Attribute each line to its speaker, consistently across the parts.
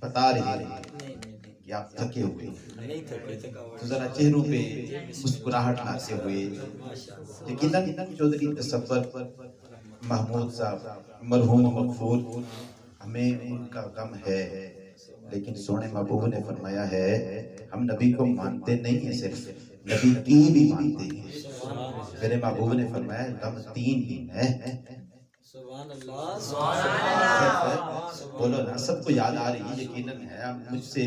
Speaker 1: بتا رہے ہیں کہ آپ تھکے ہوئے تو ذرا چہروں پہ مسکراہٹ لاتے ہوئے. یقیناً چودھری تصور محمود صاحب مرحوم مغفور ہمیں ان کا غم ہے، لیکن سونے محبوب نے فرمایا ہے ہم نبی کو مانتے نہیں ہیں، صرف نبی کی بھی مانتے ہیں. میرے محبوب نے فرمایا غم 3 دن ہے.
Speaker 2: سبحان اللہ سبحان اللہ.
Speaker 1: بولو نا، سب کو یاد آ رہی ہے یقیناً ہے. مجھ سے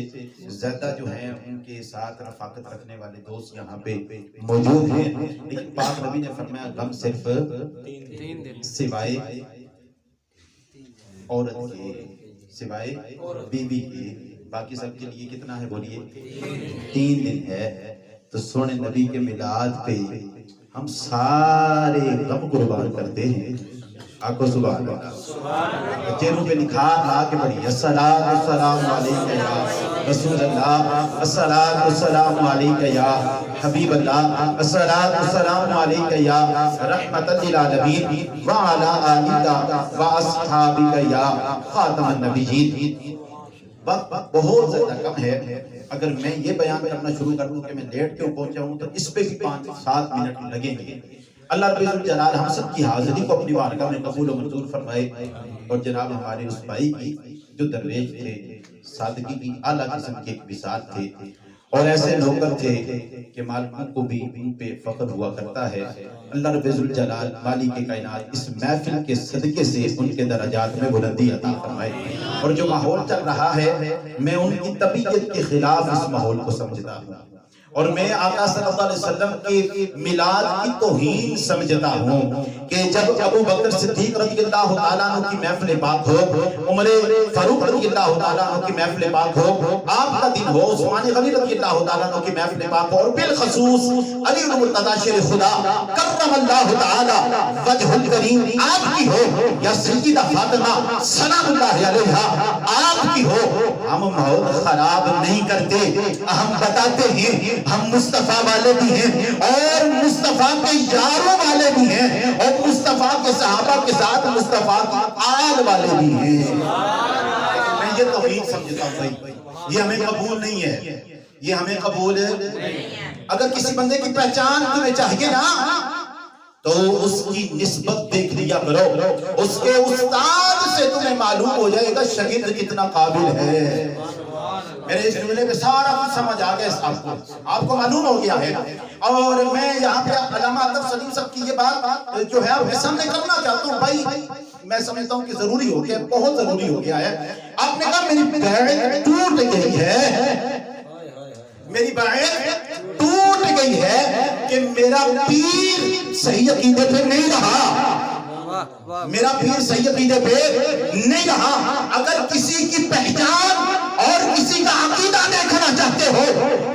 Speaker 1: زیادہ جو ہیں ان کے ساتھ رفاقت رکھنے والے دوست یہاں پہ موجود ہیں، لیکن پاک نبی نے فرمایا غم صرف
Speaker 2: 3 دن
Speaker 1: سوائے عورت کے، سوائے بیوی کے، باقی سب کے لیے کتنا ہے بولیے؟ 3 دن ہے. تو سونے نبی کے میلاد پہ ہم سارے غم قربان کرتے ہیں. آقا سبحان اللہ. چہروں پہ نکھار لا کے پڑھی الصلاۃ والسلام علیک یا رسول اللہ، الصلاۃ والسلام علیک یا حبیب اللہ، الصلاۃ والسلام علیک یا رحمت للعالمین وعلی آلک واصحابک یا خاتم النبیین. وقت بہت زیادہ کم ہے. اگر میں یہ بیان کرنا شروع کر دوں کہ میں لیٹ کیوں پہنچا ہوں تو اس پہ بھی 5-7 منٹ لگیں گے. اللہ رب الجلال ہم سب کی حاضری کو اپنی بارگاہ میں قبول و منظور فرمائے. اور جناب ہمارے اس بھائی کی جو درویش تھے، سادگی کی اعلیٰ قسم کے ایک مثال تھے، اور ایسے نوکر تھے کہ مالکوں کو بھی ان پہ فخر ہوا کرتا ہے. اللہ رب الجلال مالک کائنات اس محفل کے صدقے سے ان کے درجات میں بلندی عطا فرمائے. اور جو ماحول چل رہا ہے میں ان کی طبیعت کے خلاف اس ماحول کو سمجھتا ہوں، اور میں آقا صلی اللہ علیہ وسلم کے میلاد کی توہین سمجھتا ہوں کہ جب ابو بکر صدیق رضی اللہ تعالیٰ عنہ کی محفل پاک ہو، عمر فاروق رضی اللہ تعالیٰ عنہ کی محفل پاک ہو، آپ کا دن ہو، عثمان غنی رضی اللہ تعالیٰ عنہ کی محفل پاک ہو، اور بالخصوص علی المرتضی شیر خدا کرم اللہ تعالیٰ وجہ الکریم آپ کی ہو، یا سیدہ فاطمہ سلام اللہ علیہا آپ کی ہو. ہم ماحول خراب نہیں کرتے، ہم بتاتے ہیں ہم مصطفیٰ والے بھی ہیں اور مصطفیٰ کے یاروں والے بھی ہیں، اور مصطفیٰ کے صحابہ کے ساتھ مصطفیٰ کی آل والے بھی ہیں. میں یہ توہین سمجھتا ہوں بھائی، یہ ہمیں قبول نہیں ہے، یہ ہمیں قبول نہیں ہے. اگر کسی بندے کی پہچان تمہیں چاہیے نا تو اس کی نسبت دیکھ لیا کرو، اس کے استاد سے تمہیں معلوم ہو جائے گا شاگرد کتنا قابل ہے. میرے اس جملے پہ سارا کچھ سمجھ آ گیا، آپ کو معلوم ہو گیا ہے. اور میں یہاں پہ علامہ عطف سلیم صاحب کی یہ بات جو ہے آپ کے سامنے کرنا چاہتا ہوں. بھائی میں سمجھتا ہوں کہ ضروری ہو گیا، بہت ضروری ہو گیا ہے. آپ نے کہا میری بیعت ٹوٹ گئی ہے، میری بیعت ٹوٹ گئی ہے کہ میرا پیر صحیح عقیدے پہ نہیں رہا، میرا پیر صحیح عقیدے پہ نہیں رہا. اگر کسی کی پہچان اور کسی کا عقیدہ دیکھنا چاہتے ہو،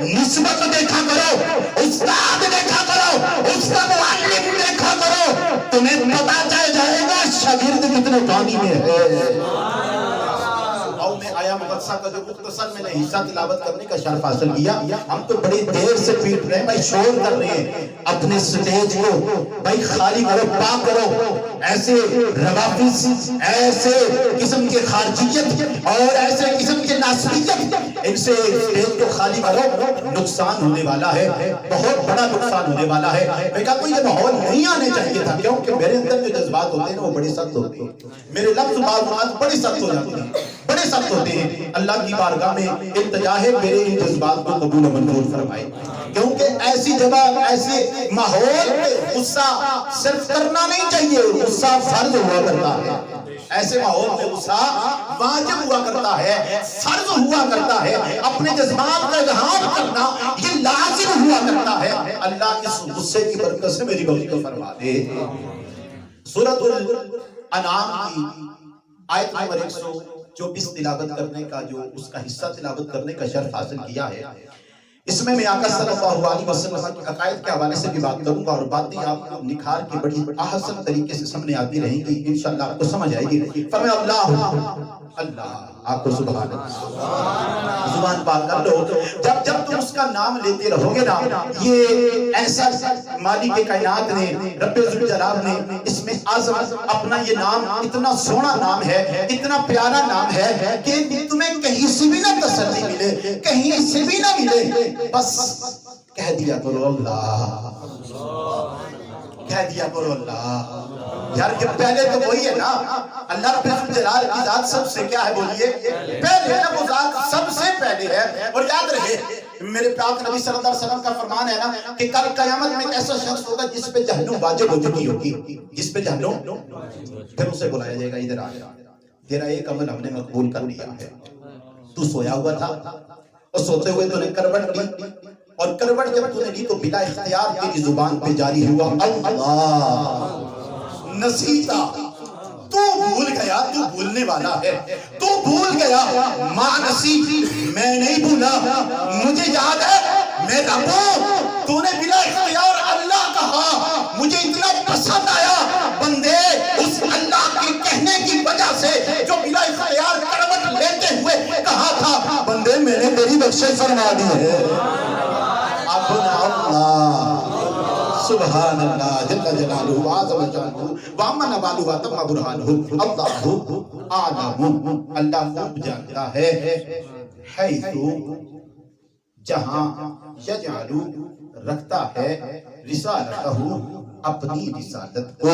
Speaker 1: نسبت دیکھا کرو، استاد دیکھا کرو، اس کا معلم دیکھا کرو، تمہیں پتا چل جائے گا شاگرد کتنے پانی میں ہے. میں آیا مقدسہ کا جو مختصر میں نے حصہ تلاوت کرنے کا شرف حاصل کیا. ہم تو بڑی دیر سے پیٹ رہے ہیں بھائی، شور کر رہے ہیں. اپنے سٹیج کو بھائی خالی کرو، پاک کرو. ایسے روافظ، ایسے قسم کے خارجیت اور ایسے قسم کے ناصریت، ان سے سٹیج کو خالی کرو. نقصان ہونے والا ہے، بہت بڑا نقصان ہونے والا ہے. میں کہا کوئی یہ ماحول نہیں آنے چاہیے تھا، کیونکہ میرے اندر جو جذبات ہوتے ہیں وہ بڑے سخت ہوتے ہیں، میرے لفظ بات بڑی سخت ہو جاتی ہیں، بڑے سخت ہوتے ہیں. اللہ کی بارگاہ میں التجا ہے میرے ان جذبات کو قبول و منظور فرمائے. کیونکہ ایسی جگہ، ایسے ماحول میں غصہ صرف کرنا نہیں چاہیے، غصہ فرض ہوا کرتا ہے. ایسے ماحول میں غصہ واجب ہوا کرتا ہے، فرض ہوا کرتا ہے. اپنے جذبات کا اظہار کرنا یہ لازم ہوا کرتا ہے. اللہ اس غصے کی برکت سے میری بخشش کو فرما دے. سورۃ الانعام کی آیت نمبر 124 تلاوت کرنے کا جو اس کا حصہ تلاوت کرنے کا شرف حاصل کیا ہے، اس میں آقا صلی اللہ علیہ وسلم کی عقائد کے حوالے سے بھی بات کروں گا، اور باتیں آپ کو نکھار کی بڑی احسن طریقے سے سامنے آتی رہیں گی، انشاءاللہ آپ کو سمجھ آئے گی. فرمایا اللہ، آپ کو سبحان اللہ زبان پاک کر لو. جب تم اس کا نام لیتے رہو گے نا، یہ ایسا مالک کائنات نے، رب ذوالجلال نے اس میں اعظم اپنا یہ نام، اتنا سونا نام ہے، اتنا پیارا نام ہے کہ تمہیں کہیں سے بھی کہیں سے بھی نہ ملے، بس کہہ دیا کرو اللہ، کہہ دیا کرو اللہ۔ یار یہ پہلے تو وہی ہے نا، اللہ رب الجلال کی ذات سب سے کیا ہے بولیے، پہلے ہے نا، وہ ذات سب سے پہلے ہے۔ اور یاد رہے میرے پاک نبی صلی اللہ علیہ وسلم کا فرمان ہے نا کہ کل قیامت میں ایک ایسا شخص ہوگا جس پہ جہنم واجب ہو چکی ہوگی، جس پہ جہنم، پھر اسے بلایا جائے گا، ادھر آ تیرا ایک عمل ہم نے مقبول کر لیا ہے، تو سویا ہوا تھا اور سوتے ہوئے تو نے کروٹ لی، اور کروٹ جب تو نے لی تو بلا اختیار تیری زبان پہ جاری ہوا اللہ نسیتا، تو بھول گیا، تو بھولنے والا ہے، تو بھول گیا، ماں نسی، میں نہیں بھولا، مجھے یاد ہے میں رب ہوں، تو نے بلا اختیار اللہ کہا، مجھے اتنا پسند آیا بندے اس اللہ کے کہنے کی وجہ سے جو بلا اختیار کروٹ لیتے ہوئے کہا تھا بندے میں نے تیری بخشش فرما دی ہے، اب اللہ سبحان اللہ جل جلالہ وعظم شانہ وعمن والہ وتم برہانہ، اللہ اعلم، اللہ خوب جانتا ہے، حیث جہاں یجعل رکھتا ہے رسالتہ اپنی رسالت کو،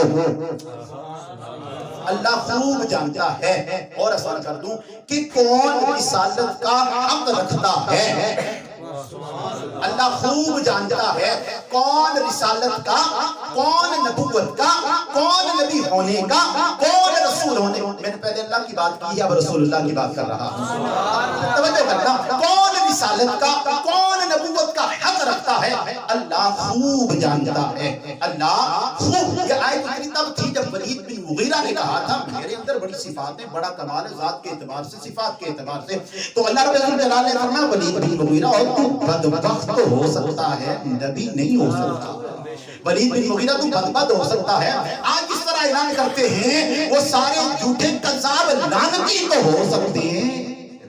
Speaker 1: اللہ خوب جانتا ہے۔ اور آسان کر دوں کہ کون رسالت کا حق رکھتا ہے، اللہ خوب جانتا ہے کون رسالت کا، کون نبوت کا، کون نبی ہونے کا، کون رسول ہونے کا۔ میں نے پہلے اللہ کی بات کی ہے، اب رسول اللہ کی بات کر رہا ہوں، توجہ کرنا، کون رسالت کا، کون نبوت کا حق رکھتا ہے، اللہ خوب جانتا ہے، اللہ خوب۔ یہ آیت اتنی تب تھی جب ولید بن مغیرہ نے کہا تھا میرے اندر بڑی صفات ہیں، بڑا کمال ہے ذات کے اعتبار سے، صفات کے اعتبار سے، تو اللہ رب الجلال نے فرمایا ولید بن مغیرہ اور تو بدبخت تو ہو سکتا ہے، نبی نہیں ہو سکتا۔ ولید بن مغیرہ تو بدبخت ہو سکتا ہے، آج اس طرح اعلان کرتے ہیں وہ سارے جھوٹے کذاب لعنتی تو ہو سکتے ہیں،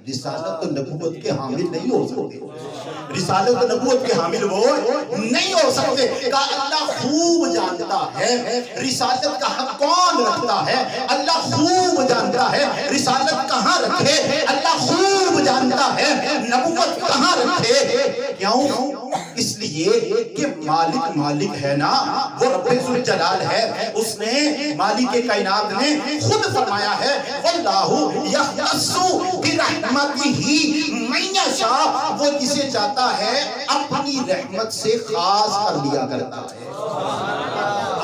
Speaker 1: رسالت و نبوت کے حامل نہیں ہو سکتے، رسالت و نبوت کے حامل وہ نہیں ہو سکتے۔ کہا اللہ خوب جانتا ہے رسالت کا حق کون رکھتا ہے، اللہ خوب جانتا ہے رسالت کہاں رکھے، اللہ خوب جانتا ہے نبوت کہاں رکھے۔ کیوں؟ اس لیے کہ مالک ہے نا، وہ رب ذوالجلال ہے، اس نے مالک کائنات نے خود فرمایا ہے واللہ یختص برحمتہ من یشاء، وہ جسے چاہتا ہے اپنی رحمت سے خاص کر لیا کرتا ہے۔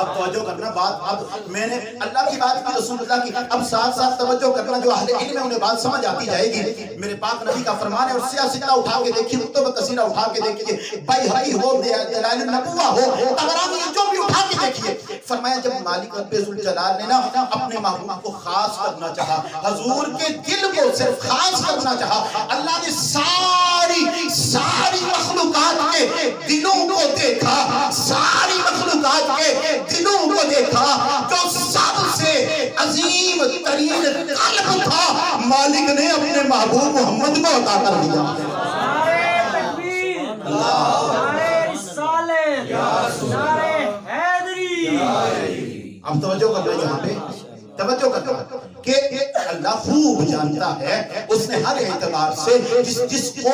Speaker 1: اب توجہ کرنا بات، اب میں نے اللہ کی بات کی، رسول اللہ کی، اب ساتھ ساتھ توجہ کرنا، جو اہل علم ہے انہیں بات سمجھ آتی جائے گی۔ میرے پاک نبی کا فرمان ہے، اور سیاستہ اٹھا کے دیکھیے، کتب کثیرہ اٹھا کے دیکھیے، بیہقی ہو، دلائل النبوہ ہو، طبرانی، جو بھی اٹھا کے دیکھیے، فرمایا جب مالک رب ذوالجلال نے نا اپنے محبوب کو خاص کرنا چاہا، حضور کے دل کو صرف خاص کرنا چاہا، اللہ نے ساری مخلوقات کے دلوں کو دیکھا، ساری مخلوقات کے دلوں کو دیکھا، جو سب سے عظیم ترین قلب تھا مالک نے اپنے محبوب محمد کو عطا کر دیا۔
Speaker 2: نعرہ تکبیر، نعرہ رسالت، نعرہ حیدری۔
Speaker 1: اب توجہ کرنا یہاں پہ، توجہ کرنا کہ اللہ خوب جانتا ہے، اس نے ہر اعتبار سے جس کو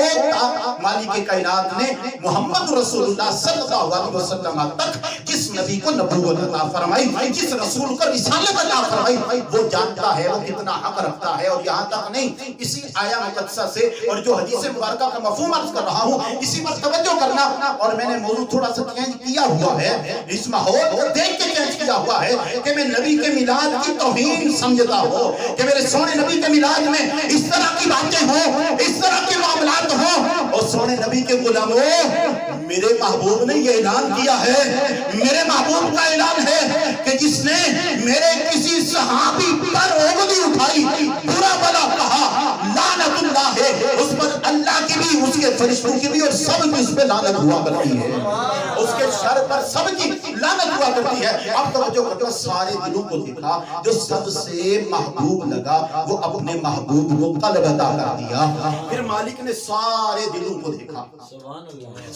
Speaker 1: مالک کائنات نے محمد رسول اللہ صلی اللہ علیہ وسلم تک جس نبی کو نبوت عطا فرمائی، جس رسول کو رسالت عطا فرمائی، وہ جانتا ہے وہ کتنا حق رکھتا ہے۔ اور یہاں تک نہیں، اسی آیہ مقدسہ سے اور جو حدیث مبارکہ کا مفہوم عرض کر رہا ہوں، اسی پر توجہ کرنا، اور میں نے موضوع تھوڑا سا چینج کیا ہوا ہے، اس ماحول کو دیکھ کے چینج کیا ہوا ہے کہ میں نبی کے میلاد کی توہین سمجھتا ہوں، کہ میرے سونے نبی کے میلاد میں اس طرح کی باتیں ہوں، اس طرح کے معاملات ہوں۔ اور سونے نبی کے غلاموں، میرے محبوب نے یہ اعلان کیا ہے، میرے محبوب کا اعلان ہے کہ جس نے میرے کسی صحابی پر انگلی اٹھائی، برا بلا کہا، لعنت اللہ ہے اس پر، اللہ کی بھی، اس کے فرشتوں کی بھی، اور سب کی اس پہ لعنت ہوا کرتی ہے، اس کے شر پر سب کی لعنت ہوا کرتی ہے۔ اب توجہ کرو، سارے دلوں کو دیکھا، جو سب سے محبوب لگا وہ اپنے محبوب کو قلب عطا کر دیا۔ پھر مالک نے سارے دلوں کو دیکھا،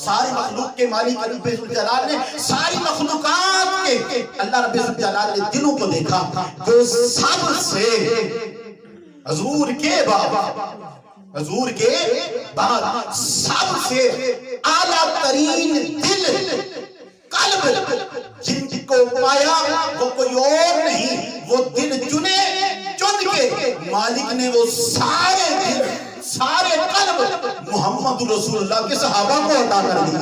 Speaker 1: ساری مخلوق کے مالک رب ذوالجلال نے ساری مخلوقات کے اللہ رب ذوالجلال نے دلوں کو دیکھا، جو سب سے حضور کے بعد حضور کے بعد سب سے اعلیٰ ترین دل قلب جن کو پایا وہ کوئی اور نہیں، وہ دل چن کے مالک نے وہ سارے دل سارے قلب محمد رسول اللہ کے صحابہ کو عطا کر دیے۔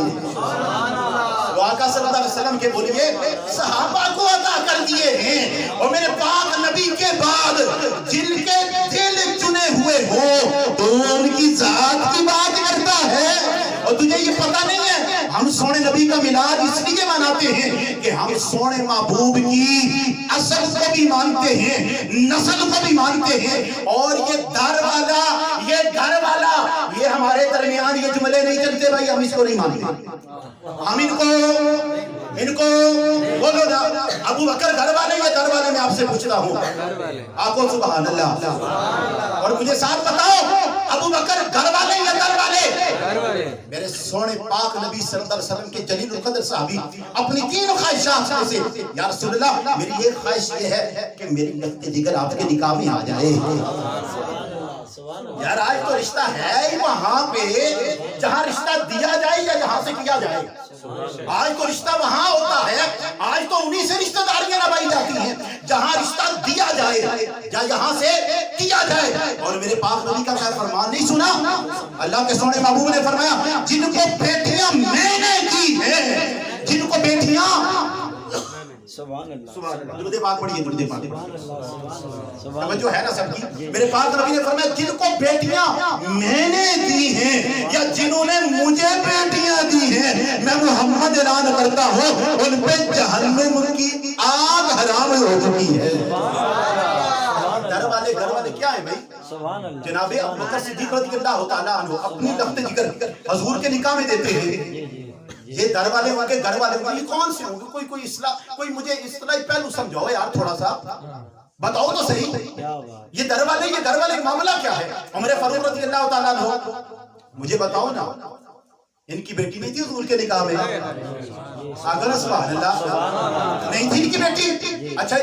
Speaker 1: آقا صلی اللہ علیہ وسلم کے بولیے صحابہ کو عطا کر دیے ہیں، اور میرے پاک نبی کے بعد جن کے دل چنے ہوئے ہو تو ان کی ذات کی بات کرتا ہے۔ اور تجھے یہ پتہ نہیں ہے ہم سونے نبی کا میلاد اس لیے مناتے ہیں کہ ہم سونے محبوب کی اصل کو بھی مانتے ہیں، نسل کو بھی مانتے ہیں، اور یہ در والا یہ گھر والا یہ ہمارے درمیان یہ جملے نہیں چلتے بھائی، ہم اس کو نہیں مانتے۔ ہم ان کو بولو نا ابو بکر گھر والے یا در والے؟ میں آپ سے پوچھتا ہوں، آقا سبحان اللہ، اور مجھے ساتھ بتاؤ ابو بکر گھر والے یا در والے؟ میرے سونے پاک نبی صلی اللہ علیہ وسلم کے جلیل القدر صحابی اپنی تین خواہشات میں سے یا رسول اللہ میری ایک خواہش یہ ہے کہ میری لخت جگر آپ کے نکاح میں آ جائے۔ یار آج تو رشتہ ہے ہی وہاں پہ جہاں رشتہ دیا جائے یا جہاں سے کیا جائے، آج تو رشتہ وہاں ہوتا ہے، آج تو انہی سے رشتہ داریاں نبھائی جاتی ہیں جہاں رشتہ دیا جائے یا یہاں سے کیا جائے۔ اور میرے پاک نبی کا کیا فرمان نہیں سنا؟ اللہ کے سونے محبوب نے فرمایا جن کو بیٹیاں میں نے دی ہیں، جن کو بیٹیاں سبحان اللہ، درود پاک پڑھیے، درود پاک توجہ ہے نا سب کی؟ میرے پاک نبی نے فرمایا جن کو بیٹیاں میں نے دی ہیں یا جنہوں نے مجھے بیٹیاں دی ہیں، میں محمد اعلان کرتا ہوں ان پہ جہنم کی آگ حرام ہو چکی ہے۔ گھر والے کیا ہیں بھائی؟ جناب ابو بکر صدیق رضی اللہ تعالیٰ عنہ اپنی لخت جگر حضور کے نکاح میں دیتے ہیں۔ یہ در والے ہوں گے، گھر والے ہوں گے، یہ کون سے ہوں گے؟ کوئی اصلاح، کوئی مجھے اصطلاحی پہلو سمجھاؤ یار، تھوڑا سا بتاؤ تو صحیح، یہ در والے معاملہ کیا ہے؟ عمر فاروق رضی اللہ تعالیٰ عنہ مجھے بتاؤ نا، ان کی بیٹی نہیں تھی حضور کے نکاح میں؟ آگر سبحان اللہ، نہیں تھی ان کی بیٹی؟ اچھا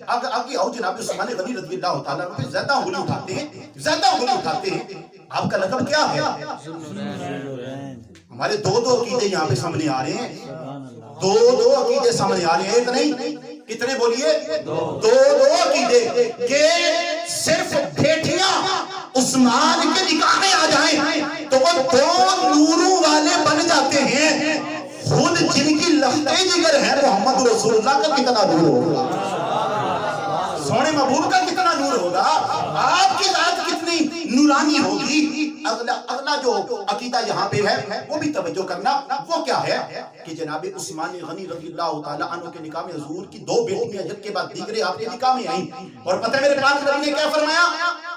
Speaker 1: آگے آؤ جناب عثمان غنی رضی اللہ تعالیٰ عنہ زیادہ انگلی اٹھاتے ہیں، آپ کا لقب کیا ہے؟ ہمارے دو عقیدے یہاں پہ سامنے آ رہے ہیں، دو عقیدے سامنے آ رہے ہیں، ایک نہیں کتنے بولیے؟ دو عقیدے کہ صرف بیٹیاں عثمان کے نکاح میں آ جائیں تو وہ دو نوروں والے بن جاتے ہیں، خود جن کی لخت جگر ہے محمد رسول اللہ کا کتنا نور ہوگا، سونے محبوب کا کتنا نور ہوگا، آپ کی ذات کتنی نورانی ہوگی۔ اگلا جو عقیدہ یہاں پہ ہے وہ بھی توجہ کرنا، وہ کیا ہے کہ جناب عثمان غنی رضی اللہ تعالیٰ عنہ کے نکاح میں حضور کی دو بیٹیاں جن کے بعد دیگرے آپ کے نکاح میں آئیں، اور پتہ ہے میرے پاک نبی نے کیا فرمایا؟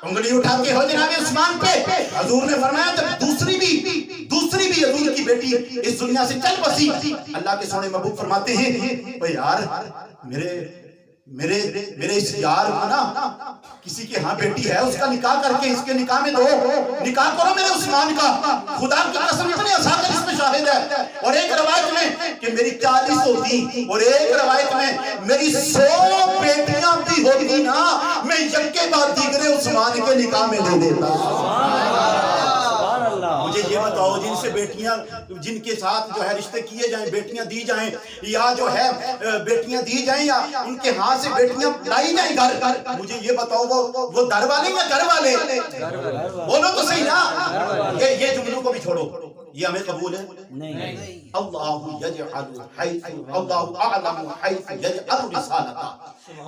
Speaker 1: انگلی اٹھا کے ہو جناب عثمان پہ، حضور نے فرمایا جب دوسری بھی حضور کی بیٹی اس دنیا سے چل بسی، اللہ کے سونے محبوب فرماتے ہیں اے یار میرے اس یار کو نا کسی کے ہاں بیٹی ہے اس کا نکاح کر کے اس کے نکاح میں دو، نکاح کرو میرے عثمان کا، خدا کی قسم اتنے اساطیر اس میں شاہد ہے۔ اور ایک روایت میں کہ میری 40 ہوتی، اور ایک روایت میں میری 100 بیٹیاں بھی ہوتی نا، میں یک کے بعد دیگرے عثمان کے نکاح میں دے دیتا۔ مجھے یہ بتاؤ جن سے بیٹیاں، جن کے ساتھ جو ہے رشتے کیے جائیں، بیٹیاں دی جائیں یا جو ہے بیٹیاں دی جائیں یا ان کے ہاتھ سے بیٹیاں لائی جائیں گھر، مجھے یہ بتاؤ وہ در والے یا گھر والے؟ بولو تو صحیح نا، یہ جملوں کو بھی چھوڑو، یہ ہمیں قبول ہے نہیں۔ اللہ یجعل حیث اللہ اعلم حیث یجعل رسالتہ،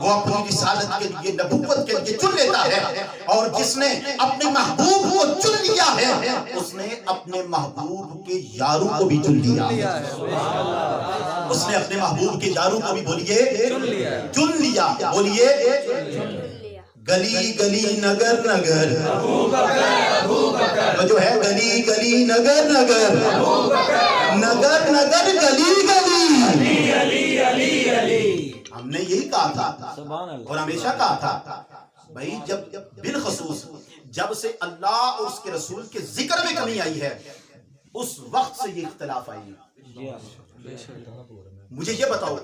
Speaker 1: وہ اپنی رسالت کے لیے نبوت کے لیے چن لیتا ہے، اور جس نے اپنے محبوب کو چن لیا ہے اس نے اپنے محبوب کے یاروں کو بھی چن لیا، اس نے اپنے محبوب کے یاروں کو بھی بولیے چن لیا، بولیے گلی گلی نگر نگر جو ہے، گلی گلی نگر نگر نگر نگر گلی گلی، ہم نے یہی کہا تھا اور ہمیشہ کہا تھا بھائی، جب بالخصوص جب سے اللہ اور اس کے رسول کے ذکر میں کمی آئی ہے اس وقت سے یہ اختلاف آئی ہے۔ مجھے یہ بتاؤ،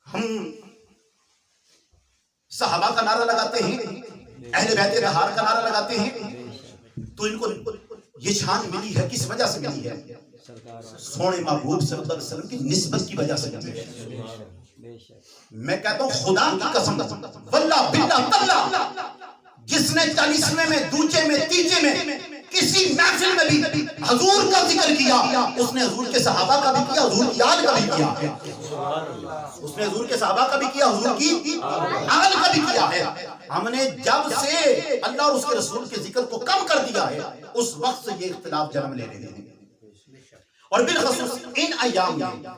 Speaker 1: ہم صحابہ کا نعرہ لگاتے ہیں اہل بیت طہار کا نعرہ لگاتے ہیں تو ان کو یہ شان ملی ہے کس وجہ سے ملی ہے؟ سونے محبوب صلی اللہ علیہ وسلم کی نسبت کی وجہ سے ملی ہے۔ میں کہتا ہوں خدا کی قسم واللہ باللہ تاللہ جس نے 40ویں میں دوجے میں تیجے میں کسی محفل میں بھی حضور کا ذکر کیا اس نے حضور کے صحابہ کا بھی کیا، حضور کی آل کا بھی کیا ہے، اس نے حضور کے صحابہ کا بھی کیا، حضور کی آل کا بھی کیا ہے۔ ہم نے جب سے اللہ اور اس کے رسول کے ذکر کو کم کر دیا ہے اس وقت سے یہ اختلاف جنم لے رہے ہیں، اور بالخصوص ان ایام میں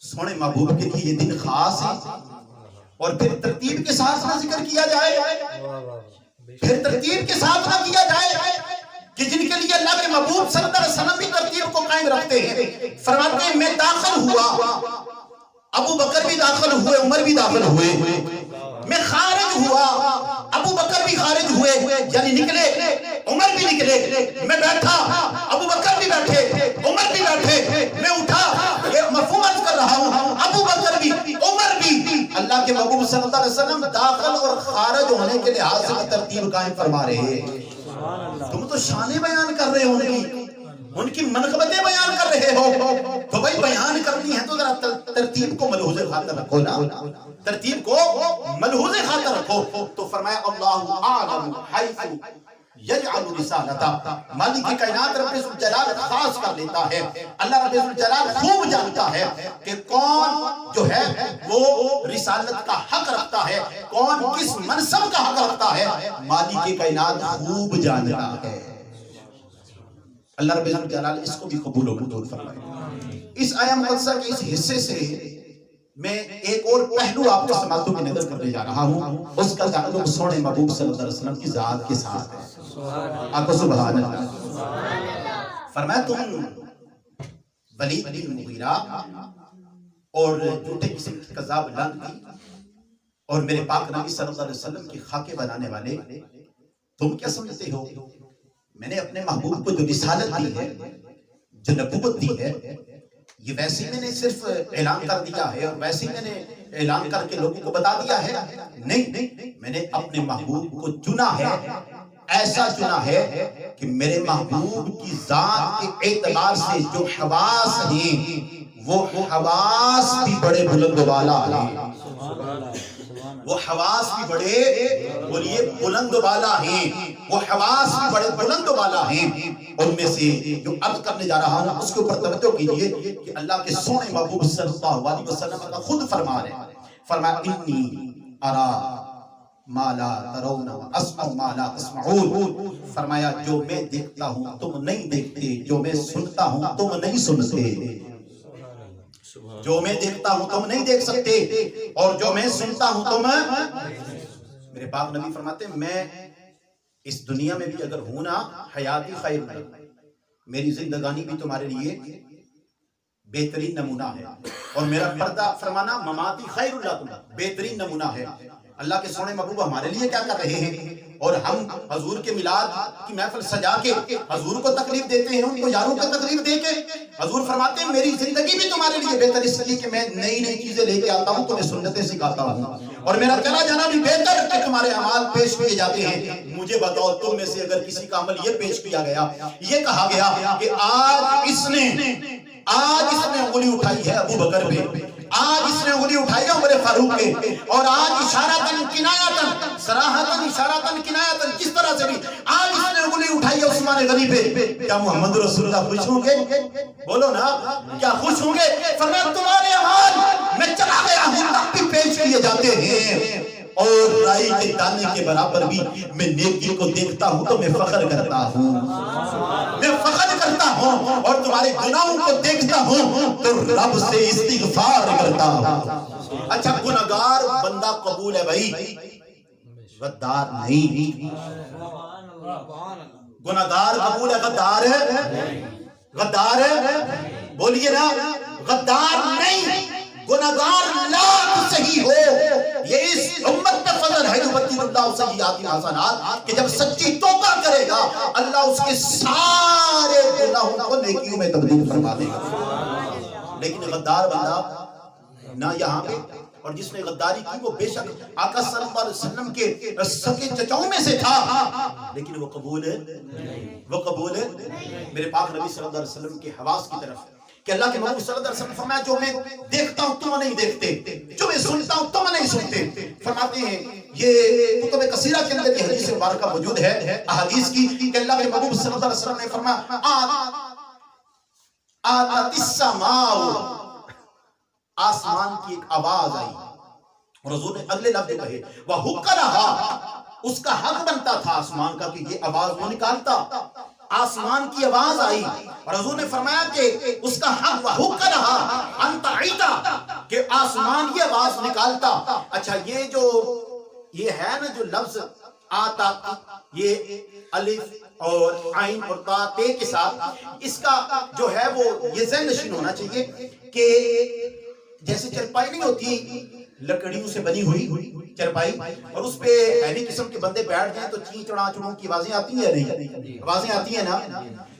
Speaker 1: سونے محبوب کے لیے یہ دن خاص ہے، اور پھر ترتیب کے ساتھ نہ ذکر کیا جائے، پھر ترتیب کے ساتھ نہ کیا جائے کہ جن کے لیے اللہ کے محبوب صلی اللہ علیہ وسلم بھی ترتیب کو قائم رکھتے ہیں۔ فرماتے ہیں میں داخل ہوا، ابو بکر بھی داخل ہوئے، عمر بھی داخل ہوئے، میں خارج ہوا، ابو بکر بھی خارج ہوئے یعنی نکلے، عمر بھی نکلے، میں بیٹھا، ابو بکر بھی بیٹھے، عمر بھی بیٹھے، میں اٹھا، یہ مفہوم عرض کر رہا ہوں، ابو بکر بھی عمر بھی اللہ کے محبوب صلی اللہ علیہ وسلم داخل اور خارج ہونے کے لحاظ سے ترتیب قائم فرما رہے ہیں۔ تم تو شانیں بیان کر رہے ہو، ان کی منقبتیں بیان کر رہے ہو، تو بھائی بیان کرنی ہے تو ذرا ترتیب کو ملحوظ خاطر رکھو نا، ترتیب کو ملحوظ خاطر رکھو۔ تو فرمایا اللہ اعلم حیث یجعل رسالتہ، مالک کائنات رب الجلال خاص کر لیتا ہے، اللہ رب الجلال خوب جانتا ہے کہ کون جو ہے وہ رسالت کا حق رکھتا ہے، کون کس منصب کا حق رکھتا ہے، مالک کائنات خوب جانتا ہے۔ اللہ رب الجلال اس کو بھی قبول و منظور فرمائے۔ اس آیہ مقدسہ کے اس حصے سے میں ایک اور پہلو آپ کو سماعتوں کی نظر کرنے جا رہا ہوں، اس کا تعلق سونے محبوب صلی اللہ علیہ وسلم کی ذات کے ساتھ ہے۔ آپ کو سبحان اللہ فرمایا تم ولید بن مغیرہ اور جھوٹے قسم کی کذاب لعنتی اور میرے پاک نبی صلی اللہ علیہ وسلم کی خاکے بنانے والے، تم کیا سمجھتے ہو میں نے اپنے محبوب کو جو رسالت دی ہے، جو نبوت دی ہے، یہ ویسے میں نے صرف اعلان کر دیا ہے اور ویسے میں نے اعلان کر کے لوگوں کو بتا دیا ہے؟ نہیں، میں نے اپنے محبوب کو چنا ہے، ایسا چنا ہے کہ میرے محبوب کی ذات کے اعتبار سے جو حواس ہیں وہ حواس بھی بڑے بلند و بالا ہیں، وہ حواس بھی بڑے بولیے بلند و بالا ہیں، وہ حواس بھی بڑے بلند و بالا ہیں۔ ان میں سے جو عرض کرنے جا رہا ہوں اس کے اوپر توجہ کیجئے کہ اللہ کے سونے محبوب صلی اللہ علیہ وسلم کا خود فرمان ہے، فرمایا انی ارا ما لا ترون واسمع ما لا تسمعون، فرمایا جو میں دیکھتا ہوں تم نہیں دیکھتے، جو میں سنتا ہوں تم نہیں سنتے، جو میں دیکھتا ہوں تم نہیں دیکھ سکتے، اور جو میں سنتا ہوں تم۔ میرے پاک نبی فرماتے ہیں میں اس دنیا میں بھی اگر ہوں نا حیاتی خیر لکم، میری زندگانی بھی تمہارے لیے بہترین نمونہ ہے، اور میرا پردہ فرمانا مماتی خیر لکم بہترین نمونہ ہے۔ اللہ کے سونے محبوب ہمارے لیے کیا کر رہے ہیں، اور ہم حضور کے میلاد کی محفل سجا کے حضور کو تکلیف دیتے ہیں، ان کو یاروں کو تکلیف دے کے۔ حضور فرماتے ہیں میری زندگی بھی تمہارے لیے بہتر اس لیے کہ میں نئی نئی چیزیں لے کے آتا ہوں، تمہیں سنتیں سکھاتا ہوں، اور میرا چلا جانا بھی بہتر کہ تمہارے اعمال پیش کیے جاتے ہیں۔ مجھے بتاؤ تم میں سے اگر کسی کا عمل یہ پیش کیا گیا، یہ کہا گیا کہ آج اس نے انگلی اٹھائی ہے ابو بکر پہ، آج اس نے انگلی اٹھائی ہے عمر فاروق پہ، اور آج اشارتاً کنایتاً صراحتاً اشارتاً کنایتاً کس طرح سے بھی آج اس نے انگلی اٹھائی ہے عثمان غنی پہ۔ کیا محمد رسول اللہ خوش ہوں گے؟ بولو نا، کیا خوش ہوں گے؟ فرمایا تمہارے اعمال میں چلا گیا ہوں تب بھی پیش کیے جاتے ہیں، اور رائی کے دانے کے برابر بھی میں نیکی کو دیکھتا ہوں تو میں فخر کرتا ہوں، میں فخر کرتا ہوں، اور تمہارے گناہوں کو دیکھتا ہوں تو رب سے استغفار کرتا ہوں۔ اچھا گناہگار بندہ قبول ہے بھائی، غدار نہیں، گناہگار قبول ہے، غدار ہے، غدار ہے، بولیے نا، غدار نہیں، گناہگار لاکھ صحیح ہو، یہ اس امت پہ فضل ہے یبدل اللہ سیئات حسنات کہ جب سچی توبہ کرے گا اللہ اس کے سارے گناہوں کو نیکیوں میں تبدیل فرما دے گا۔ لیکن غدار بندہ نہ یہاں پہ اور جس نے غداری کی وہ بے شک آقا صلی اللہ علیہ وسلم کے سکے چچاؤں میں سے تھا، لیکن وہ قبول میرے پاک نبی صلی اللہ علیہ وسلم کے حواس کی طرف کہ اللہ کے محبوب صلی اللہ علیہ وسلم فرمایا جو میں دیکھتا ہوں تم نہیں دیکھتے، جو میں سنتا ہوں تم نہیں سنتے. فرماتے ہیں یہ کتب کثیرہ کے اندر یہ حدیث مبارکہ موجود ہے احادیث کی کہ اللہ کے محبوب صلی اللہ علیہ وسلم نے فرمایا آتت السماء، آسمان کی ایک آواز آئی، اور حضور نے اگلے لفظ کہے وَحُقَّرَهَا، اس کا حق بنتا تھا آسمان کا کہ یہ آواز وہ نکالتا. آسمان کی آواز آئی اور حضور نے فرمایا کہ اس کا حق وَحُقَّرَهَا أَن تَعِيدَ، کہ آسمان یہ آواز نکالتا. اچھا یہ ہے نا جو لفظ آتا، یہ الف اور عین اور تا تے کے ساتھ، اس کا جو ہے وہ یہ ذہن نشین ہونا چاہیے کہ جیسے چرپائی نہیں ہوتی لکڑیوں سے بنی ہوئی چرپائی، اور اس پہ ہیوی قسم کے بندے بیٹھ جائیں تو چیں چڑا چڑوں کی آوازیں آتی ہیں یا نہیں؟ آوازیں آتی ہیں نا.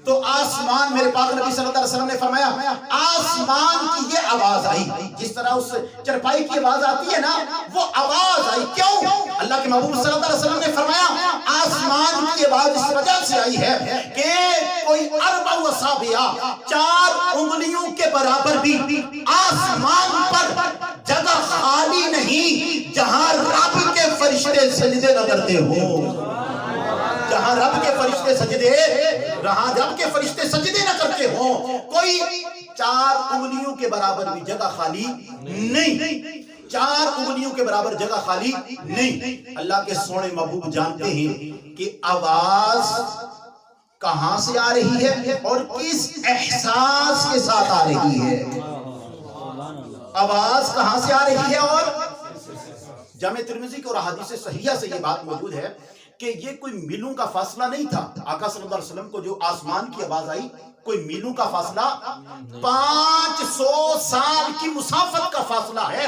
Speaker 1: تو آسمان، میرے پاک نبی صلی اللہ علیہ وسلم نے فرمایا آسمان کی یہ آواز آئی، جس طرح اس چرپائی کی آواز آتی ہے نا وہ آواز آئی. کیوں؟ اللہ کے محبوب صلی اللہ علیہ وسلم نے فرمایا آسمان کی آواز اس وجہ سے آئی ہے کہ کوئی اربع اصابع، 4 انگلیوں کے برابر بھی آسمان پر جگہ خالی نہیں جہاں رب کے فرشتے سجدے نہ کرتے ہوں. جہاں رب کے فرشتے سجدے نہ کرتے ہوں، کوئی 4 انگلیوں کے برابر بھی جگہ خالی نہیں. 4 انگلیوں کے برابر جگہ خالی نہیں. اللہ کے سونے محبوب جانتے ہیں کہ آواز کہاں سے آ رہی ہے اور کس احساس کے ساتھ آ رہی ہے. آواز کہاں سے آ رہی ہے، اور جامع ترمذی کے اور احادیث صحیحہ سے یہ بات موجود ہے کہ یہ کوئی میلوں کا فاصلہ نہیں تھا. آقا صلی اللہ علیہ وسلم کو جو آسمان کی آواز آئی کوئی میلوں کا فاصلہ، 500 سال کی مسافت کا فاصلہ ہے.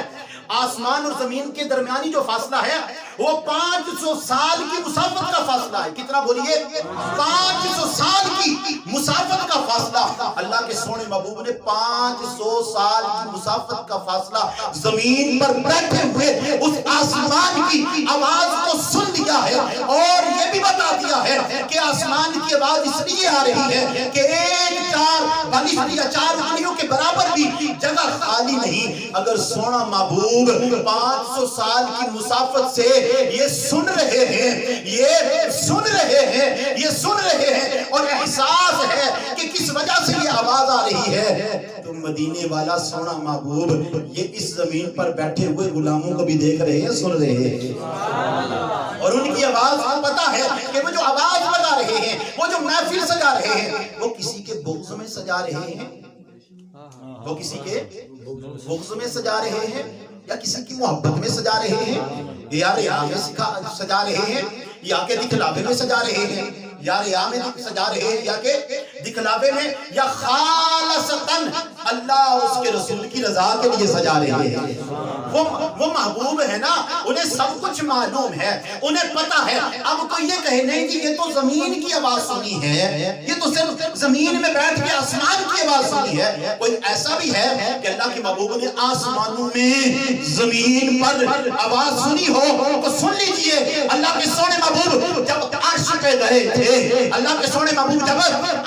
Speaker 1: آسمان اور زمین کے درمیانی جو فاصلہ ہے وہ 500 سال کی مسافت کا فاصلہ ہے. کتنا بولیے؟ 500 سال کی مسافت کا فاصلہ. اللہ کے سونے محبوب نے 500 سال کی مسافت کا فاصلہ زمین پر بیٹھے ہوئے اس آسمان کی آواز کو سن لیا ہے، اور یہ بھی بتا دیا ہے کہ آسمان کی آواز اس لیے آ رہی ہے کہ 4 انگلیوں کے برابر بھی جگہ خالی نہیں. اگر سونا محبوب 500 سال کی مسافت سے یہ سن رہے ہیں اور احساس ہے کہ کس وجہ سے یہ آواز آ رہی ہے، تو مدینے والا سونا محبوب یہ اس زمین پر بیٹھے ہوئے غلاموں کو بھی دیکھ رہے ہیں، سن رہے ہیں، اور ان کی آواز کو پتا ہے کہ وہ جو آواز لگا رہے ہیں، وہ جو محفل سجا رہے ہیں، وہ کسی کے بغض میں سجا رہے ہیں، وہ کسی کے بغض میں سجا رہے ہیں یا کسی کی محبت میں سجا رہے ہیں، یا ریا میں سجا رہے ہیں یا کہ دکھلاوے میں سجا رہے ہیں، یا ریا میں سجا رہے ہیں یا کہ دکھلاوے میں، یا خالصتاً اللہ اور اس کے رسول کی رضا کے لیے سجا رہے ہیں. وہ محبوب ہے نا، انہیں سب کچھ معلوم ہے، انہیں پتا ہے. اب کوئی یہ کہے نہیں کہ یہ تو زمین کی آواز سنی ہے، یہ تو صرف زمین میں بیٹھ کے آسمان کی آواز سنی ہے. کوئی ایسا بھی ہے کہ اللہ کے محبوب نے آسمانوں میں زمین پر آواز سنی ہو تو سن لیجئے. اللہ کے سونے محبوب جب عرش پہ گئے تھے، اللہ کے سونے محبوب جب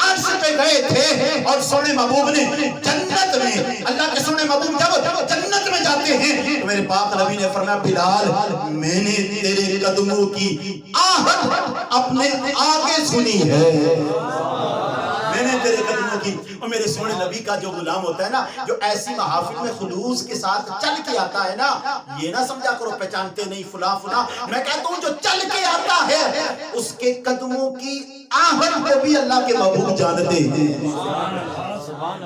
Speaker 1: عرش پہ گئے تھے اور سونے محبوب نے جنت میں، اللہ کے سونے محبوب جب جنت میں جاتے ہیں تو میرے پاک نبی نے فرمایا بلال میں نے تیرے قدموں کی آہٹ اپنے آگے سنی ہے، میں نے تیرے قدموں کی. اور میرے سونے نبی کا جو غلام ہوتا ہے نا، جو ایسی محافل میں خلوص کے ساتھ چل کے آتا ہے نا، یہ نہ سمجھا کرو پہچانتے نہیں فلاں فلاں. میں کہتا ہوں جو چل کے آتا ہے اس کے قدموں کی آہٹ کو بھی اللہ کے محبوب جانتے ہیں،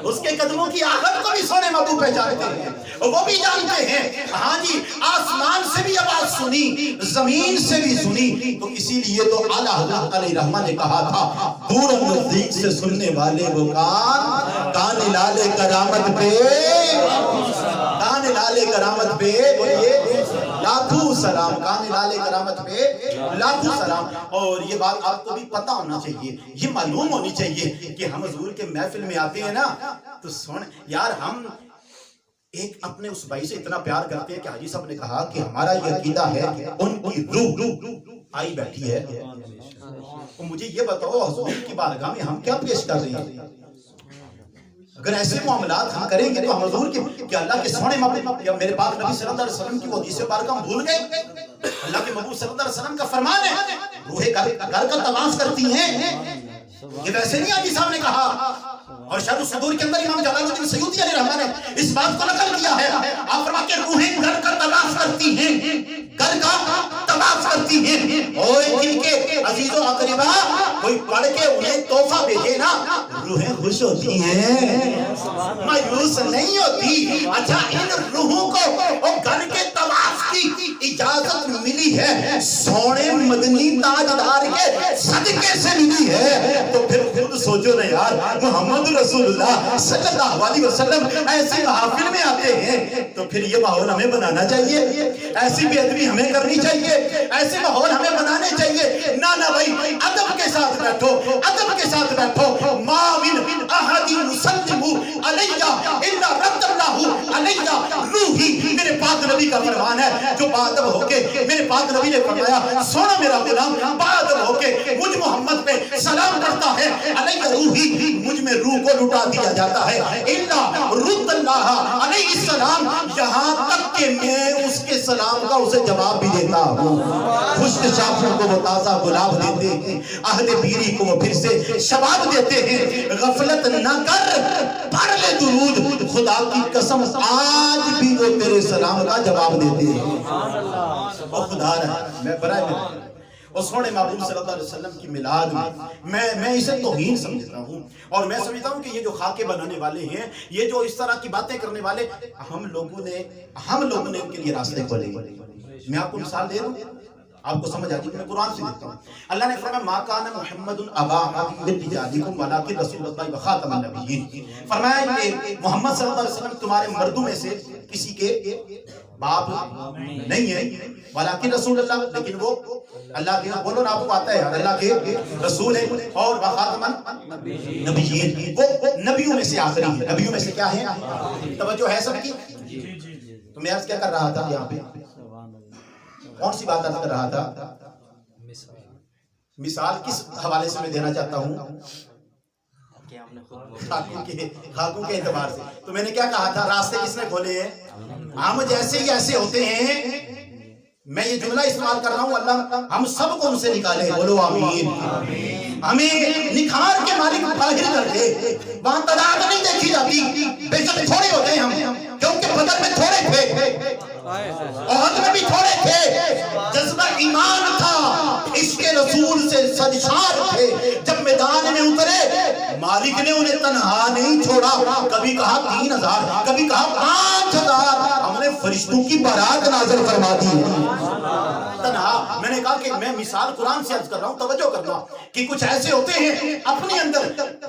Speaker 1: اس کے قدموں کی آہٹ کو بھی سونے محبوب پہچانتے ہیں، وہ بھی جانتے ہیں. ہاں جی، آسمان سے بھی آواز سنی، زمین سے بھی سنی. تو اسی لیے تو اعلیٰ حضرت علیہ رحمہ نے کہا تھا دور و نزدیک سے سننے والے وہ کان لالے کرامت پہ، کان لالے کرامت پہ بولیے لاکھوں سلام، کان لالے کرامت پہ لاکھوں سلام. اور یہ بات آپ کو بھی پتہ ہونا چاہیے، یہ معلوم ہونی چاہیے کہ ہم حضور کے محفل میں آتے ہیں نا تو سن یار، ہم ایک اپنے اس بھائی سے اتنا پیار کرتے ہیں کہ حاجی صاحب نے کہا کہ ہمارا یہ عقیدہ ہے کہ ان کی روح آئی بیٹھی ہے. تو مجھے یہ بتاؤ حضور کی بارگاہ میں ہم کیا پیش کر رہے ہیں؟ اگر ایسے معاملات ہم کریں گے تو ہم حضور کہ اللہ کے سونے محبوب یا میرے پاک نبی صلی اللہ علیہ وسلم کی وہ حدیث پاک ہم بھول گئے. اللہ کے محبوب صلی اللہ علیہ وسلم کا فرمان ہے روحیں گھر کا طواف کرتی ہیں. یہ ویسے نہیں حاجی صاحب نے کہا. اور شرح الصدور کے اندر امام جلال الدین سیوطی علیہ الرحمہ نے اس بات کو نقل کیا ہے. آپ فرماتے ہیں روحیں گھر کا طواف کرتی ہیں, گھر کا طواف کرتی ہیں. اور ان کے عزیز و اقربا کوئی پڑھ کے انہیں تحفہ بھیجے نا, روحیں خوش ہوتی ہیں, مایوس نہیں ہوتی. اچھا ان روحوں کو گھر کے طواف کی اجازت ملی ہے سونے مدنی تاجدار کے صدقے سے ملی ہے, تو پھر خود سوچو نا یار, محمد رسول اللہ صلی اللہ علیہ وسلم ایسے محافل میں آتے ہیں تو پھر یہ ماحول ہمیں بنانا چاہیے, ایسی بے ادبی ہمیں کرنی چاہیے, ایسے ماحول ہمیں بنانے چاہیے. نہ بھائی ادب کے ساتھ بیٹھو, ادب کے ساتھ بیٹھو. ما من احد یسلم علی الا رد اللہ علی روحی, میرے پاک نبی کا فرمان ہے. جو باادب ہو کے میرے پاک نبی نے فرمایا سونا میرا غلام باادب ہو کے مجھ محمد پہ سلام کرتا ہے علی روحی, مجھ میں روح کو لٹا دیا جاتا ہے. الا رد اللہ علیہ السلام, یہاں تک کہ میں اس کے سلام کا اسے جواب بھی دیتا ہوں. خشک شاخوں کو وہ تازہ گلاب دیتے ہیں, عہد پیری کو وہ پھر سے شباب دیتے ہیں. غفلت نہ کر, پڑھ لے درود, خدا کی قسم آج بھی وہ تیرے سلام کا جواب دیتے ہیں. وہ خدا رہا میں برائے میں اور سونے محبوب صلی اللہ علیہ وسلم کی میلاد میں اسے توہین سمجھتا ہوں. اور میں سمجھتا ہوں کہ یہ جو خاکے بنانے والے ہیں, یہ جو اس طرح کی باتیں کرنے والے, ہم لوگوں نے ان کے لیے راستے کھولے. میں آپ کو مثال دے دوں, آپ کو سمجھ آ جائے. میں قرآن سے دیتا ہوں. اللہ نے فرمایا ما کان محمد ابا احد من رجالکم ولکن رسول اللہ وخاتم النبیین. فرمایا کہ محمد صلی اللہ علیہ وسلم تمہارے مردوں میں سے کسی کے باپ نہیں ہے, ولیکن رسول اللہ, لیکن وہ اللہ کے, بولو نا آپ کو آتا ہے, اللہ کے رسول ہے. اور وخاتم النبیین, وہ نبیوں میں سے آخری ہے. نبیوں میں سے کیا ہے, توجہ ہے سب کی. تو میں عرض کیا کر رہا تھا یہاں پہ, کون سی بات عرض کر رہا تھا؟ مثال کس حوالے سے میں دینا چاہتا ہوں, خاکوں کے اعتبار سے. تو میں نے کیا کہا تھا, راستے کس نے کھولے ہیں؟ ہم جیسے ہی ایسے ہوتے ہیں. میں یہ جملہ استعمال کر رہا ہوں, اللہ ہم سب کو ان سے نکالے, بولو آمین. ہمیں نکھار کے مالک باہر کر دے. وہاں تعداد نہیں دیکھی جاتی, بے شک تھوڑے ہوتے ہیں ہم, کیونکہ بدر میں تھوڑے تھے, احد میں بھی تھوڑے تھے, جذبہ ایمان تھا, عشق رسول سے سرشار تھے. جب میدان میں اترے مالک نے انہیں تنہا نہیں چھوڑا, کبھی کہا 3000, کبھی کہا 5000, ہم نے فرشتوں کی بارات نازل فرما دی تنہا. میں نے کہا کہ میں مثال قرآن سے عرض کر رہا ہوں, توجہ کرنا کہ کچھ ایسے ہوتے ہیں اپنے اندر,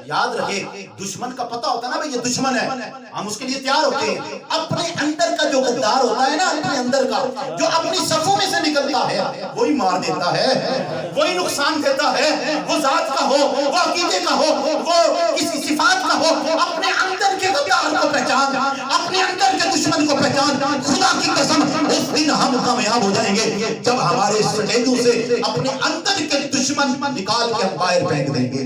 Speaker 1: یاد رکھے دشمن کا پتہ ہوتا ہے نا بھئی یہ دشمن ہے, ہم اس کے لیے تیار ہوتے ہیں. اپنے اندر کا جو غدار ہوتا ہے نا, اپنے اندر کا جو اپنی صفوں میں سے نکلتا ہے وہی مار دیتا ہے, وہی نقصان دیتا ہے. وہ ذات کا ہو, وہ عقیدے کا ہو, وہ کسی صفات کا ہو, اپنے اندر کے غدار کو پہچان, اپنے اندر کے دشمن کو پہچان. خدا کی قسم اس دن ہم کامیاب ہو جائیں گے جب ہمارے سٹیجوں سے اپنے اندر کے دشمن نکال کے ہم باہر پھینک دیں گے.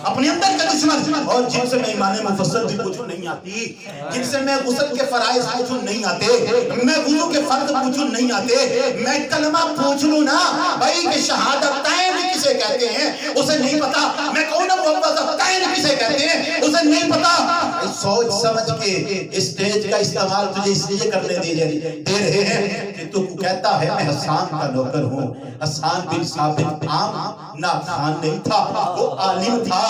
Speaker 1: اپنے اندر کے دشمن, اور جن سے میں ایمان مفصل بھی پوچھوں نہیں آتی, جن سے میں غسل کے فرائض پوچھوں نہیں آتے, میں وضو کے فرض پوچھوں نہیں آتے, میں کلمہ پوچھ لوں نا بھائی کہ شہادتین کسے کہتے ہیں اسے نہیں پتا, میں کہوں نا موعظتین کسے کہتے ہیں اسے نہیں پتا. سوچ سمجھ کے اسٹیج کا استعمال تجھے اس لیے کرنے دے رہے ہیں کہ تو کہتا ہے میں حسان کا نوکر ہوں. حسان بن ثابت عام ناخوان نہیں تھا, وہ عالم تھا,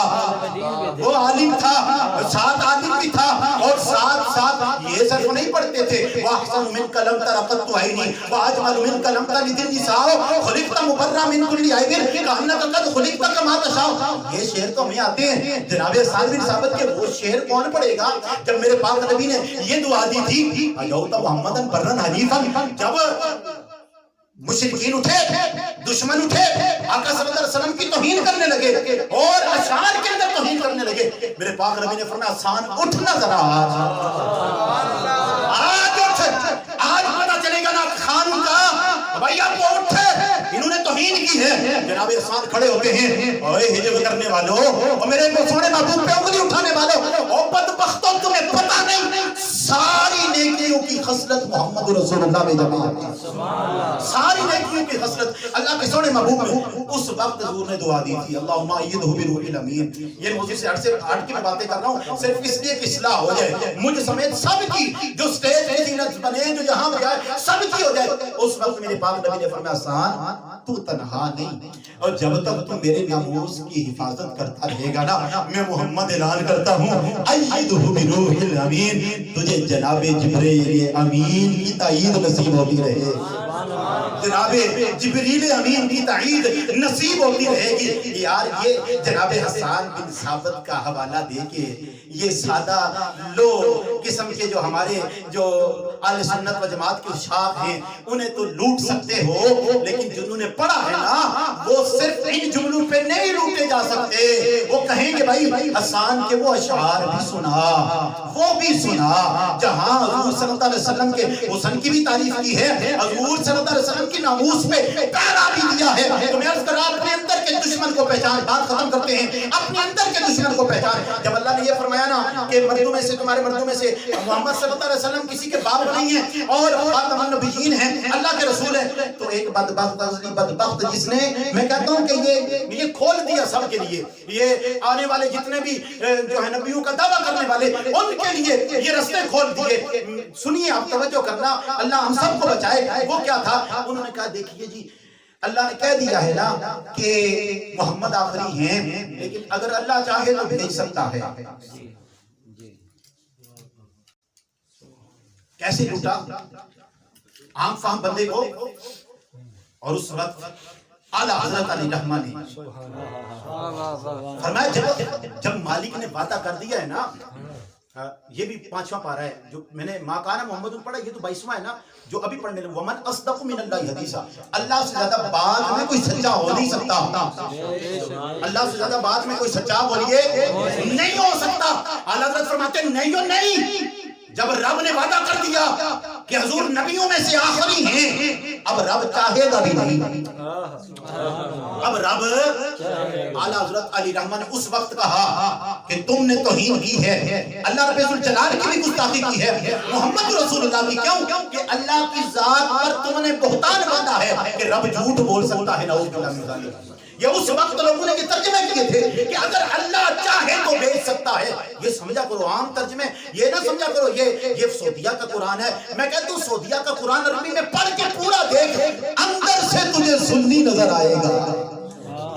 Speaker 1: وہ عالم تھا, ساتھ عالم بھی تھا, اور ساتھ یہ صرف نہیں پڑھتے تھے وَأَحْسَنُ مِنْكَ لَمْ تَرَ قَطُّ عَيْنِي وَأَجْمَلُ مِنْكَ لَمْ تَلِدِ النِّسَاءُ خُلِقْتَ مُبَرَّأً مِنْ كُلِّ عَيْبٍ كَأَنَّكَ قَدْ خُلِقْتَ كَمَا تَشَاءُ. یہ شعر تو ہمیں آتے ہیں جناب حسان بن ثابت کے. وہ شعر کون پڑھے گا جب میرے پاک نبی نے یہ دعا دی تھی اَجَوْتَ مُحَمَّدًا بَرًّا حَنِیفًا. جب مشرکین اٹھے, دشمن اٹھے, آقا صلی اللہ علیہ وسلم کی توہین کرنے لگے اور اشعار کے اندر توہین کرنے لگے, میرے پاک نبی نے فرمایا حسان اٹھنا ذرا, آج بھائی آپ وہ اٹھے، انہوں نے توہین کی ہے۔ جناب حسان کھڑے ہوتے ہیں، اوے ہجب کرنے والوں اور میرے سونے محبوب پہ انگلی اٹھانے والوں اور بدبختوں، تمہیں پتہ نہیں ساری نیکیوں کی خصلت محمد رسول اللہ میں جمع ہے۔ ساری نیکیوں کی خصلت اللہ کے سونے محبوب میں۔ اس وقت حضور نے دعا دی تھی اللہم ایدہ بروح الامین۔ یہ مجھے سے ہٹ کے میں باتیں کر رہا ہوں صرف اس لیے کہ اصلاح ہو جائے، مجھ سمیت سب کی جو سٹیج کی زینت بنے، جو جہاں بھی آئے سب کی ہو جائے۔ اس وقت میرے پاک نبی نے فرمایا حسان تو تنہا نہیں، اور جب تک تو میرے ناموس کی حفاظت کرتا رہے گا نا، میں محمد اعلان کرتا ہوں ایدہ بروح الامین، تجھے جناب جبریل امین کی تائید نصیب ہوتی رہے، جناب جبریل امین کی تائید نصیب ہوتی رہے گی۔ یار یہ جناب حسان بن ثابت کا حوالہ دے کے یہ سادہ لو قسم کے جو ہمارے جو اہل سنت و جماعت کے شاخ ہیں انہیں تو لوٹ سکتے ہو، لیکن جنہوں نے پڑھا ہے نا وہ صرف ان جملوں پہ نہیں لوٹے جا سکتے۔ وہ کہیں کہ بھائی حسان کے وہ اشعار بھی سنا، وہ بھی سنا، جہاں حضور صلی اللہ علیہ وسلم کے حسن کی بھی تعریف کی ہے، حضور صلی اللہ علیہ وسلم کی ناموس پہ پہرا بھی دیا ہے۔ تو میں عرض کر رہا اپنے اندر کے دشمن کو پہچان، بات ختم کرتے ہیں، اپنے اندر کے دشمن کو پہچان۔ جب اللہ نے یہ فرمایا نا کہ مردوں میں سے تمہارے مردوں میں سے محمد صلی اللہ علیہ وسلم کسی کے باپ نہیں ہیں اور خاتم النبیین ہیں، اللہ کے رسول ہیں، تو ایک بدبخت جس نے، میں کہتا ہوں کہ یہ کھول دیا سب کے لیے، یہ آنے والے جتنے بھی جو ہے نبیوں کا دعویٰ کرنے والے ان کے لیے یہ رستے کھول دیے۔ سنیے آپ توجہ کرنا، اللہ ہم سب کو بچائے۔ وہ کیا تھا؟ انہوں نے کہا دیکھیے جی اللہ نے کہہ دیا ہے نا کہ محمد آخری ہیں، لیکن اگر اللہ چاہے تو بھیج سکتا ہے۔ کیسے لوٹا عام فہم بندے کو؟ اور اس وقت اعلیٰ حضرت علی رحمہ نے فرمایا جب مالک نے وعدہ کر دیا ہے نا، یہ بھی 5واں پارہ ہے جو میں نے ما کان محمد پڑھا، یہ تو 22واں ہے نا جو ابھی پڑھنے لگا، ومن اصدق من اللہ حدیثا، اللہ سے زیادہ بات میں کوئی سچا ہو نہیں سکتا، اللہ سے زیادہ بات میں کوئی سچا بولیے نہیں ہو سکتا۔ اعلیٰ حضرت فرماتے نہیں ہو نہیں، جب رب نے وعدہ کر دیا کہ حضور نبیوں میں سے آخری ہیں، اب رب چاہے گا بھی نہیں، اب رب اعلیٰ حضرت علی رحمہ نے اس وقت کہا کہ تم نے توہین کی ہے، اللہ رب الجلال کی بھی گستاخی کی ہے، محمد رسول اللہ کی، کیوں کہ اللہ کی ذات پر تم نے بہتان باندھا ہے کہ رب جھوٹ بول سکتا ہے، نعوذ باللہ من ذالک۔ یہ اس وقت لوگوں نے یہ ترجمے کیے تھے کہ اگر اللہ چاہے تو بھیج سکتا ہے، یہ سمجھا کرو عام ترجمے، یہ نہ سمجھا کرو یہ سعودیہ کا قرآن ہے۔ میں کہتا ہوں سعودیہ کا قرآن عربی میں پڑھ کے پورا دیکھ، اندر سے تجھے سنی نظر آئے گا۔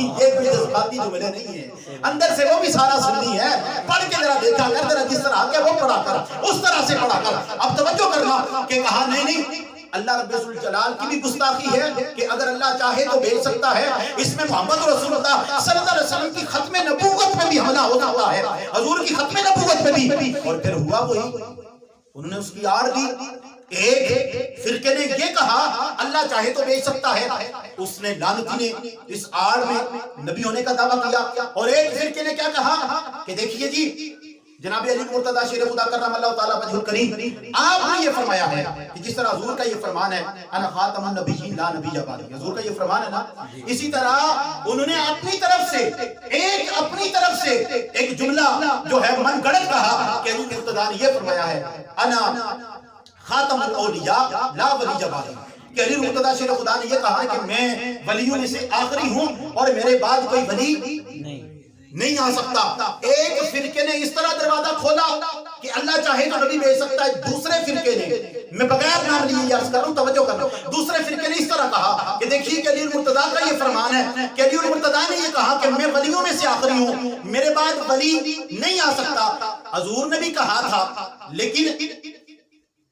Speaker 1: یہ کوئی جذباتی جملے نہیں ہے، اندر سے وہ بھی سارا سنی ہے، پڑھ کے ذرا دیکھا کر، ذرا جس طرح آگیا وہ پڑھا کر، اس طرح سے پڑھا کر۔ اب توجہ کرنا کہ کہا نہیں اللہ رب الجلال کی بھی گستاخی ہے کہ اگر اللہ چاہے تو بھیج سکتا ہے، اس میں محمد رسول اللہ صلی اللہ علیہ وسلم کی ختم نبوت میں بھی حملہ ہو سکتا ہے، حضور کی ختم نبوت میں بھی۔ اور پھر ہوا وہی، انہوں نے اس کی آڑ دی۔ ایک فرقے نے یہ کہا اللہ چاہے تو بھیج سکتا ہے، اس نے لعنتی نے اس آڑ میں نبی ہونے کا دعویٰ کیا، اور ایک فرقے نے کیا کہا کہ دیکھیے جی جناب علی مرتضیٰ شیر خدا کرم اللہ تعالیٰ وجہ الکریم، آپ نے یہ فرمایا ہے کہ جس طرح حضور کا یہ فرمان ہے انا خاتم النبیین لا نبی بعدی، حضور کا یہ فرمان ہے نا، اسی طرح انہوں نے اپنی طرف سے ایک جملہ جو ہے من گڑت کہا کہ علی مرتضیٰ نے یہ فرمایا ہے انا خاتم الاولیاء لا ولی بعدی، کہ علی مرتضیٰ شیر خدا نے یہ کہا ہے کہ میں ولیوں میں سے آخری ہوں اور میرے بعد کوئی ولی نہیں آ سکتا۔ ایک فرقے نے اس طرح دروازہ کھولا کہ اللہ چاہے تو نبی بھیج سکتا ہے، دوسرے فرقے نے، میں بغیر نام لیے یہ عرض کر رہا ہوں توجہ کرنا، دوسرے فرقے نے اس طرح کہا کہ دیکھیے کہ علی المرتضیٰ کا یہ فرمان ہے کہ علی المرتضیٰ نے یہ کہا کہ میں ولیوں میں سے آخری ہوں، میرے بعد ولی نہیں آ سکتا۔ حضور نے بھی کہا تھا لیکن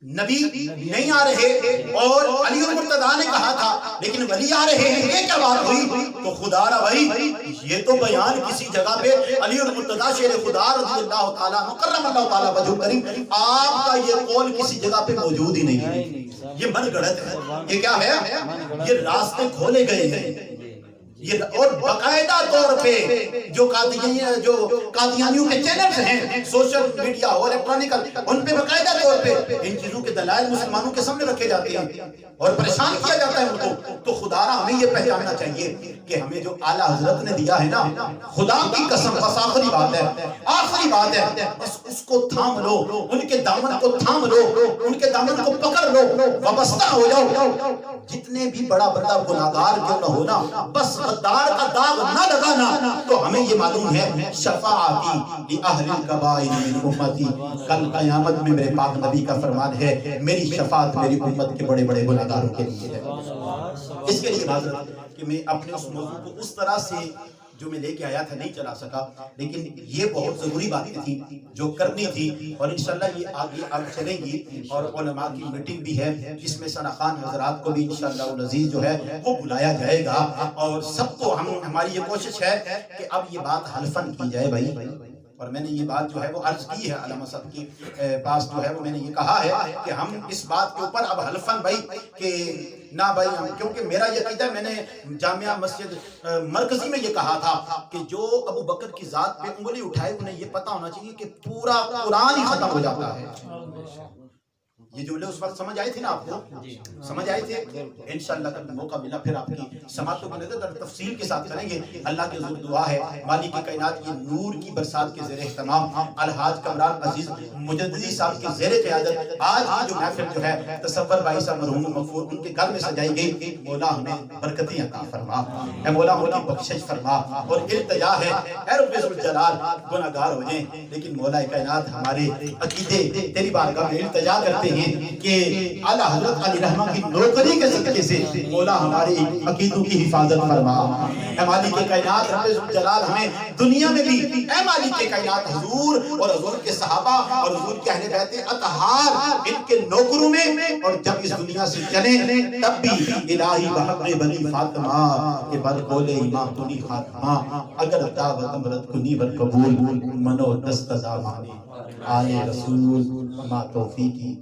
Speaker 1: نبی نہیں آ رہے، اور علی المرتضیٰ نے کہا تھا لیکن ولی آ رہے ہیں، یہ کیا بات ہوئی؟ تو خدا را بھائی یہ تو بیان کسی جگہ پہ علی المرتضیٰ شیر خدا رضی اللہ تعالیٰ کرم اللہ تعالیٰ وجہ کریم، آپ کا یہ قول کسی جگہ پہ موجود ہی نہیں ہے، یہ من گڑت ہے، یہ کیا ہے؟ یہ راستے کھولے گئے ہیں، یہ اور باقاعدہ طور پہ جو قادیانیوں کے چینلز ہیں سوشل میڈیا اور الیکٹرانکل، ان پہ باقاعدہ طور پہ ان چیزوں کے دلائل مسلمانوں کے سامنے رکھے جاتے ہیں اور پریشان کیا جاتا ہے ان کو. تو خدا را ہمیں یہ پہچاننا چاہیے کہ ہمیں جو اعلیٰ حضرت نے دیا ہے نا، خدا کی قسم، بس آخری بات ہے، اس کو تھام لو، ان کے دامن کو تھام لو، ان کے دامن کو پکڑ لو، وابستہ ہو جاؤ. جتنے بھی بڑا بڑا گناہگار کیوں نہ ہونا، بس غدار کا داغ نہ لگانا. تو ہمیں یہ معلوم ہے شفاعتی لأہل الکبائر من امتی، کل قیامت میں میرے پاک نبی کا فرمان ہے میری شفاعت میری امت کے بڑے بڑے گناہگاروں کے لیے ہے. اس کے لیے معذرت کہ میں اپنے اس موضوع کو اس طرح سے جو میں لے کے آیا تھا نہیں چلا سکا، لیکن یہ بہت ضروری باتیں تھیں جو کرنی تھی، اور انشاءاللہ یہ آگے چلیں گی. اور علماء کی میٹنگ بھی ہے جس میں ثنا خان حضرات کو بھی انشاءاللہ العزیز جو ہے وہ بلایا جائے گا، اور سب کو ہماری یہ کوشش ہے کہ اب یہ بات حلفاً کی جائے بھائی. اور میں نے یہ بات جو ہے وہ عرض کی ہے علامہ صاحب کی پاس جو ہے وہ میں نے یہ کہا ہے کہ ہم اس بات کے اوپر اب حلفاً بھائی کہ نہ بھائی ہم، کیونکہ میرا یہ عقیدہ ہے، میں نے جامعہ مسجد مرکزی میں یہ کہا تھا کہ جو ابو بکر کی ذات پہ انگلی اٹھائے انہیں یہ پتہ ہونا چاہیے کہ پورا قرآن ہی ختم ہو جاتا ہے. یہ جملے اس وقت سمجھ آئے تھے نا آپ کو؟ سمجھ آئے تھے؟ انشاءاللہ کبھی موقع ملا پھر آپ کی سماعتوں کو نظر تفصیل کے ساتھ کریں گے. اللہ کے حضور دعا ہے مالک کائنات کی نور کی برسات کے زیر اہتمام الحاج کمران عزیز مجددی صاحب کی زیر قیادت آج کی جو محفل جو ہے تصور بھائی صاحب مرحوم مغفور ان کے گھر میں سجائی گئی. مولا ہمیں برکتیں عطا فرما، اے مولا ان کی بخشش فرما. اور التجا ہے اے رب ذوالجلال گناہگار ہو جائیں لیکن مولا کائنات ہمارے عقیدے تیری بارگاہ میں التجا کرتے ہیں کہ اعلیٰ حضرت علی رحمہ کی نوکری کے صدقے سے مولا ہمارے عقیدوں کی حفاظت فرما. اے مالک کائنات رب ذوالجلال ہمیں دنیا میں بھی، اے مالک کائنات حضور اور حضور کے صحابہ اور حضور کے اہل بیت اطہار ان کے نوکروں میں، اور جب اس دنیا سے چلیں تب بھی الہی بحق بنی فاطمہ کہ بر قول امام کنی خاتمہ اگر دعوت امرت کنی بر قبول منو دست زامانی آل رسول ما توفیقی.